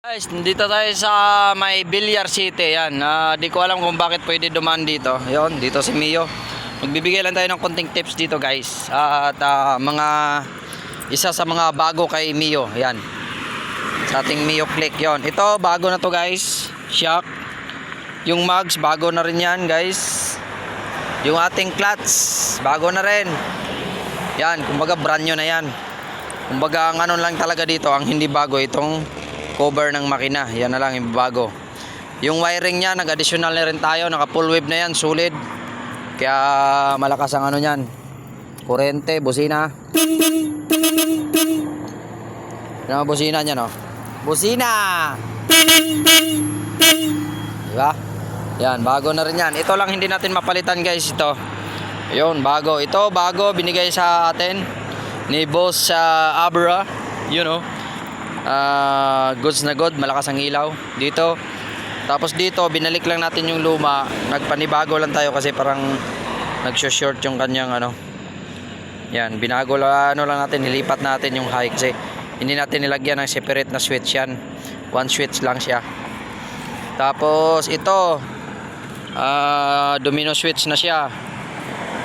Guys, dito tayo sa may Villar City. Yan, di ko alam kung bakit pwede dumaan dito. Yon, dito si Mio. Magbibigay lang tayo ng konting tips dito, guys. At isa sa mga bago kay Mio. Yan. Sa ating Mio Click 'yon. Ito bago na to, guys. Shock. Yung mugs bago na rin 'yan, guys. Yung ating clutch bago na rin. Yan, kumbaga brand new na 'yan. Kumbaga ang ano lang talaga dito, ang hindi bago itong cover ng makina. Yan na lang yung bago. Yung wiring niya, nag-additional na rin tayo. Naka full wave na yan, solid. Kaya malakas ang ano niyan. Kurente, busina. Yan ang busina niya, no? Busina! Diba? Yan, bago na rin yan. Ito lang hindi natin mapalitan, guys. Ito. Yun, bago. Ito, bago. Binigay sa atin ni Boss Abra. You know. Goods na good, malakas ang ilaw dito. Tapos dito binalik lang natin yung luma, nagpanibago lang tayo kasi parang nagso-short yung kanyang ano. Yan, binago lang, ano lang natin, nilipat natin yung high kasi hindi natin nilagyan ng separate na switch yan. One switch lang siya. Tapos ito domino switch na siya.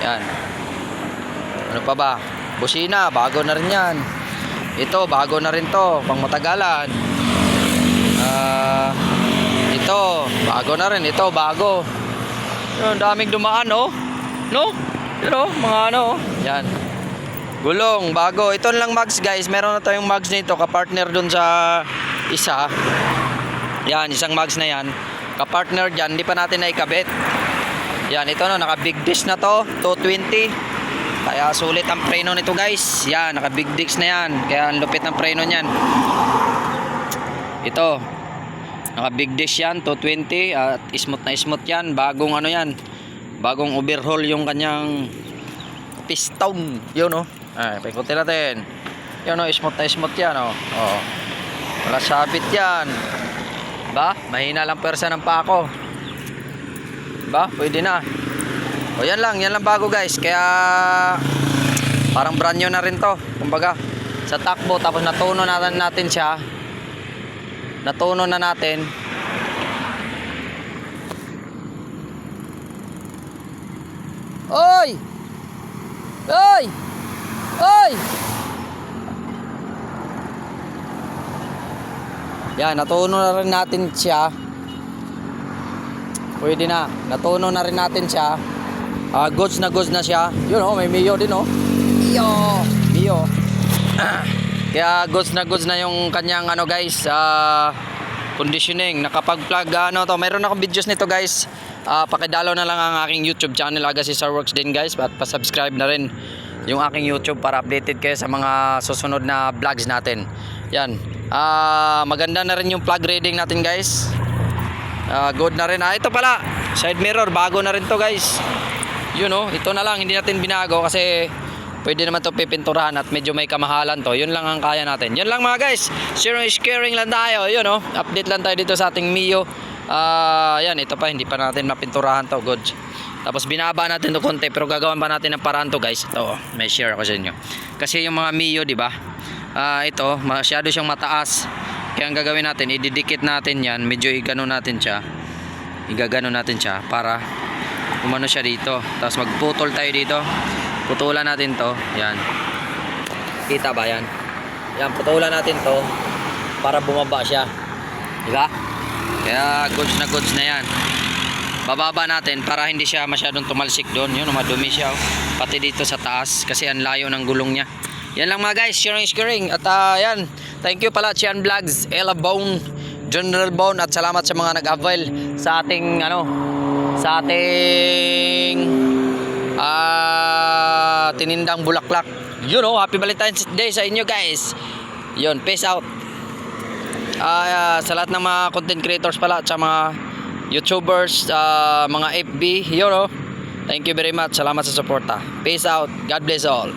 Yan. Ano pa ba? Busina, bago na rin yan. Ito, bago na rin to, pang matagalan. Ito, bago na rin. Ito, bago. Yun, daming dumaan, oh. No? Yun, oh, mga ano, oh. Yan. Gulong, bago. Ito lang mags, guys. Meron na tayong mags nito, kapartner dun sa isa. Yan, isang mags na yan. Kapartner dyan, hindi pa natin naikabit. Yan, ito no, naka big disc na to, 220. Kaya sulit ang preno nito, guys. Yan, naka big disc na yan. Kaya ang lupit ng preno niyan. Ito, naka big disc yan, 220. At smooth na smooth yan. Bagong ano yan, bagong overhaul yung kanyang piston. Yun, no. Ay, paikutin natin. Yun, no, smooth na smooth yan, oh. Oh. Wala sabit yan. Ba? Mahina lang pwersa ng pako. Ba? Pwede na. O yan lang bago, guys. Kaya parang brand new na rin to. Kumbaga sa takbo, tapos natuno natin siya. Natuno na natin. Oy! Oy! Oy! Yan, natuno na rin natin siya. Pwede na. Natuno na rin natin siya. Goods na siya. Yun, oh, may Mio din, oh. Mio. Kaya goods na yung kanyang ano, guys, conditioning. Nakapag-plug ano to. Mayroon akong videos nito, guys. Pakidalaw na lang ang aking YouTube channel, Agassi Sir Works din, guys. At pa-subscribe na rin yung aking YouTube para updated kayo sa mga susunod na vlogs natin. Yan. Maganda na rin yung plug reading natin, guys. Good na rin. Ito pala, side mirror, bago na rin to, guys. Yun, know, ito na lang, hindi natin binago kasi pwede naman to pipinturahan at medyo may kamahalan to. Yun lang ang kaya natin. Yun lang, mga guys. Sharing lang tayo. Yun, know, update lang tayo dito sa ating Mio. Yan, ito pa, hindi pa natin mapinturahan to. Good. Tapos binaba natin to konti, pero gagawin pa natin ng paraan to, guys. Ito, may share ako sa inyo. Kasi yung mga Mio, di ba? Ito, masyado siyang mataas. Kaya ang gagawin natin, ididikit natin yan. Medyo igano natin siya. Igagano natin siya para umano siya dito. Tapos magputol tayo dito. Putulan natin to. Yan. Kita ba yan? Yan, putulan natin to para bumaba siya. Diba? Kaya goods na yan. Bababa natin para hindi siya masyadong tumalsik doon. Yun, madumi siya. Oh. Pati dito sa taas kasi ang layo ng gulong niya. Yan lang, mga guys. Sharing. At yan. Thank you pala, Chian Vlogs, Ella Bone, General Bone. At salamat sa mga nag-avail sa ating tinindang bulaklak. You know, happy Valentine's Day sa inyo, guys. Yun, peace out. Sa lahat ng mga content creators pala at sa mga YouTubers, mga FB, you know, thank you very much. Salamat sa suporta. Peace out. God bless all.